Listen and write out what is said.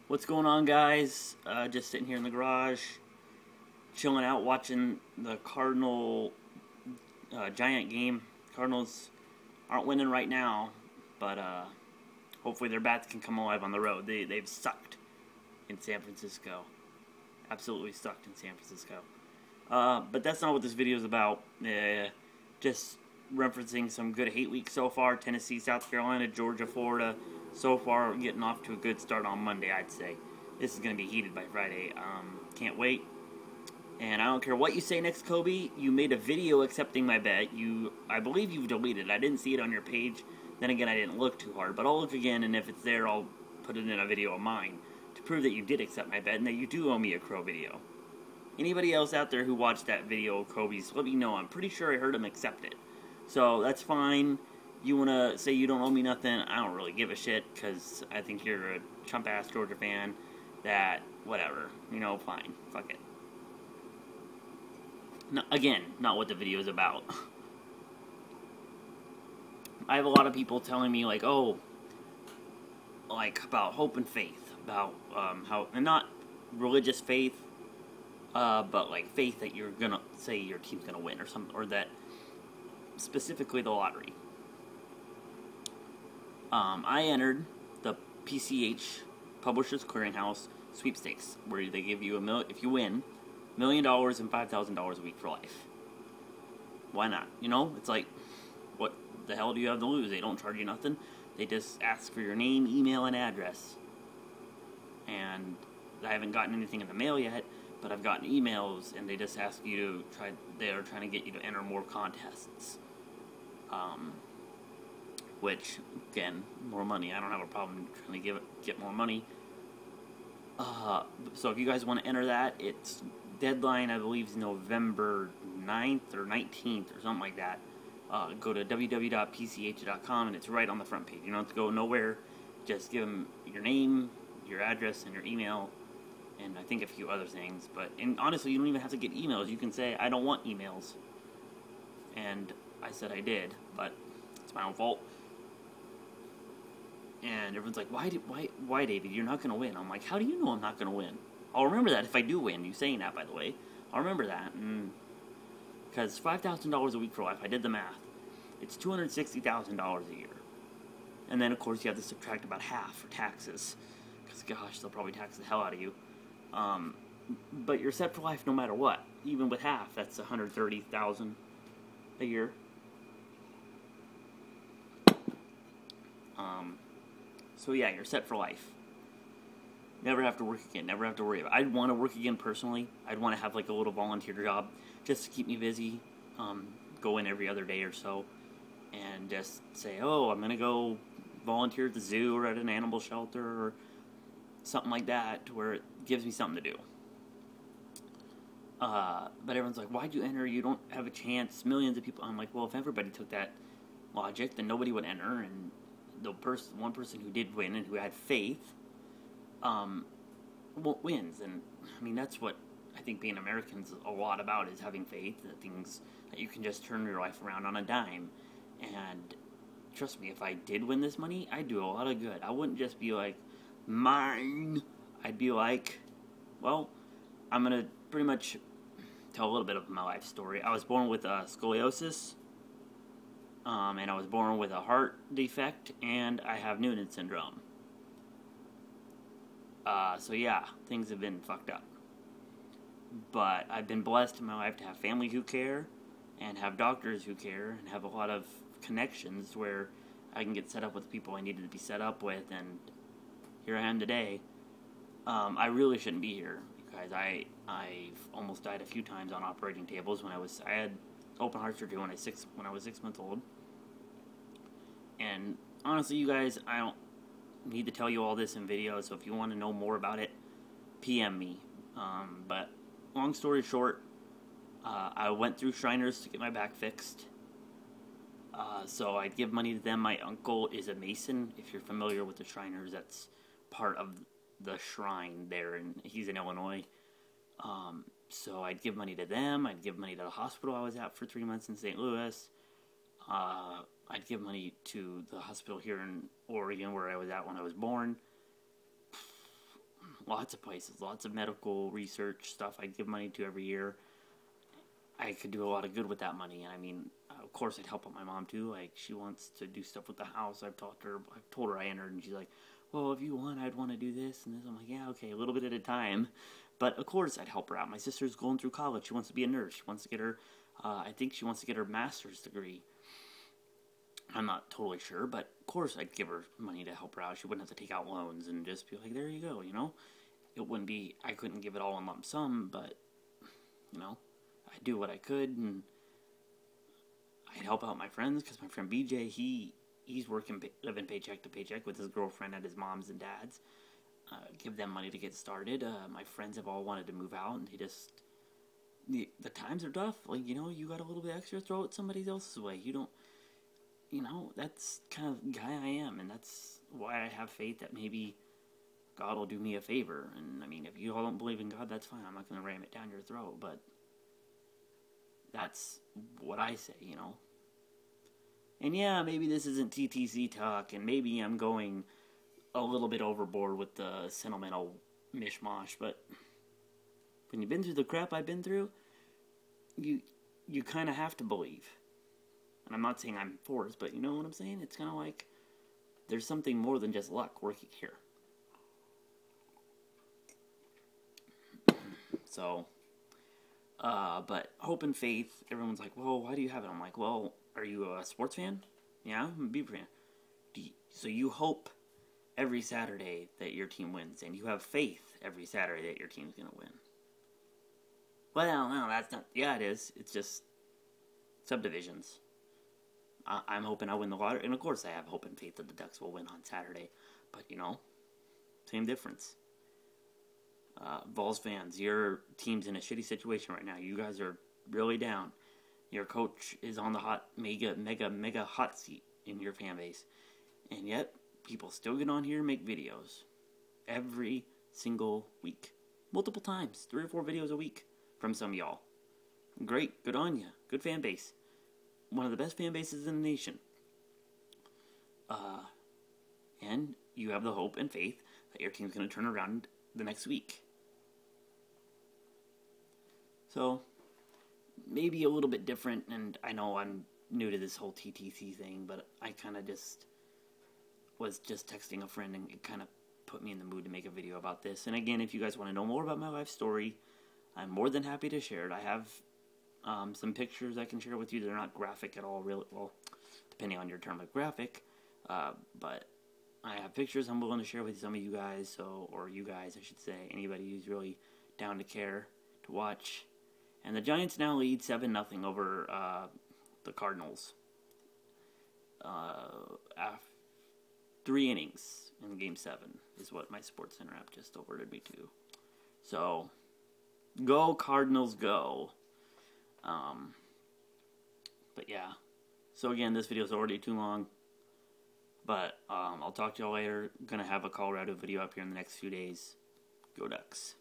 What's going on, guys? Just sitting here in the garage, chilling out, watching the Cardinal Giant game. Cardinals aren't winning right now, but hopefully their bats can come alive on the road. They've sucked in San Francisco, absolutely sucked in San Francisco. But that's not what this video is about. Just referencing some good hate weeks so far. Tennessee, South Carolina, Georgia, Florida. So far, getting off to a good start on Monday, I'd say. This is going to be heated by Friday. Can't wait. And I don't care what you say next, Kobe. You made a video accepting my bet. I believe you've deleted it. I didn't see it on your page. Then again, I didn't look too hard. But I'll look again, and if it's there, I'll put it in a video of mine to prove that you did accept my bet and that you do owe me a Crow video. Anybody else out there who watched that video of Kobe's, let me know. I'm pretty sure I heard him accept it. So that's fine. You want to say you don't owe me nothing, I don't really give a shit, because I think you're a chump-ass Georgia fan that, whatever, fine, fuck it. No, again, not what the video is about. I have a lot of people telling me, like, about hope and faith, about how, and not religious faith, but, like, faith that you're gonna, say your team's gonna win, or something, or that, specifically the lottery. I entered the PCH, Publishers Clearinghouse sweepstakes, where they give you if you win, $1 million and $5,000 a week for life. Why not? It's like, what the hell do you have to lose? They don't charge you nothing. They just ask for your name, email, and address. And I haven't gotten anything in the mail yet, but I've gotten emails, and they just ask you to they're trying to get you to enter more contests. Which, again, more money. I don't have a problem trying to get more money. So if you guys want to enter that, its deadline, I believe, is November 9th or 19th or something like that. Go to www.pch.com, and it's right on the front page. You don't have to go nowhere. Just give them your name, your address, and your email, and I think a few other things. And honestly, you don't even have to get emails. You can say, I don't want emails. And I said I did, but it's my own fault. And everyone's like, why, David? You're not going to win. I'm like, how do you know I'm not going to win? I'll remember that if I do win. You saying that, by the way. I'll remember that. Because $5,000 a week for life, I did the math. It's $260,000 a year. And then, of course, you have to subtract about half for taxes. Because, gosh, they'll probably tax the hell out of you. But you're set for life no matter what. Even with half, that's $130,000 a year. So yeah, you're set for life. Never have to work again. Never have to worry about it. I'd want to work again personally. I'd want to have like a little volunteer job just to keep me busy. Go in every other day or so, and just say, oh, I'm gonna go volunteer at the zoo or at an animal shelter or something like that, to where it gives me something to do. But everyone's like, why'd you enter? You don't have a chance. Millions of people. I'm like, well, if everybody took that logic, then nobody would enter, and the one person who did win and who had faith, wins. And I mean, that's what I think being Americans a lot about, is having faith that you can just turn your life around on a dime. And trust me, if I did win this money, I'd do a lot of good. I wouldn't just be like, mine. I'd be like, well, I'm gonna pretty much tell a little bit of my life story. I was born with scoliosis. And I was born with a heart defect, and I have Noonan syndrome. So yeah, things have been fucked up. But I've been blessed in my life to have family who care, and have doctors who care, and have a lot of connections where I can get set up with people I needed to be set up with, and here I am today. I really shouldn't be here, guys. I've almost died a few times on operating tables. I had open heart surgery when I was 6 months old. And honestly, you guys, I don't need to tell you all this in video, so if you want to know more about it, PM me. But long story short, I went through Shriners to get my back fixed. So I'd give money to them. My uncle is a Mason. If you're familiar with the Shriners, that's part of the shrine there, and he's in Illinois. So I'd give money to them. I'd give money to the hospital I was at for 3 months in St. Louis. I'd give money to the hospital here in Oregon where I was at when I was born. lots of places, lots of medical research stuff I give money to every year. I could do a lot of good with that money, and I mean, of course, I'd help out my mom too. Like, she wants to do stuff with the house. I've told her I entered, and she's like, well, if you want, I'd want to do this and this. I'm like, yeah, okay, a little bit at a time. But of course, I'd help her out. My sister's going through college. She wants to be a nurse. She wants to get her, I think she wants to get her master's degree. I'm not totally sure, but of course I'd give her money to help her out. She wouldn't have to take out loans and just be like, there you go, you know? It wouldn't be, I couldn't give it all in lump sum, but, you know, I'd do what I could, and I'd help out my friends, because my friend BJ, he's living paycheck to paycheck with his girlfriend at his mom's and dad's. Give them money to get started. My friends have all wanted to move out, and they just, the times are tough. Like, you know, you got a little bit extra, throw it somebody else's way. You don't, you know, that's kind of the guy I am, and that's why I have faith that maybe God will do me a favor. And, I mean, if you all don't believe in God, that's fine. I'm not going to ram it down your throat, but that's what I say, you know. And yeah, maybe this isn't TTC talk, and maybe I'm going a little bit overboard with the sentimental mishmash, but when you've been through the crap I've been through, you kind of have to believe. And I'm not saying I'm forced, but you know what I'm saying? It's kind of like there's something more than just luck working here. So, but hope and faith, everyone's like, well, why do you have it? I'm like, well, are you a sports fan? Yeah, I'm a Beaver fan. So you hope every Saturday that your team wins, and you have faith every Saturday that your team's going to win. Well, no, that's not, yeah, it is. It's just subdivisions. I'm hoping I win the lottery, and of course I have hope and faith that the Ducks will win on Saturday, but, you know, same difference. Vols fans, your team's in a shitty situation right now. You guys are really down. Your coach is on the mega hot seat in your fan base. And yet, people still get on here and make videos. Every single week. Multiple times. 3 or 4 videos a week from some of y'all. Great. Good on you. Good fan base. One of the best fan bases in the nation. And you have the hope and faith that your team's going to turn around the next week. So, maybe a little bit different, and I know I'm new to this whole TTC thing, but I kind of was just texting a friend, and it kind of put me in the mood to make a video about this. And again, if you guys want to know more about my life story, I'm more than happy to share it. I have some pictures I can share with you. They're not graphic at all, really. Well, depending on your term of graphic, but I have pictures I'm willing to share with some of you guys, or you guys, I should say, anybody who's really down to care to watch. And the Giants now lead 7-0 over the Cardinals. 3 innings in Game 7 is what my SportsCenter app just alerted me to. So, go Cardinals, go. But yeah. So again, this video is already too long. But I'll talk to y'all later. Gonna have a Colorado video up here in the next few days. Go Ducks.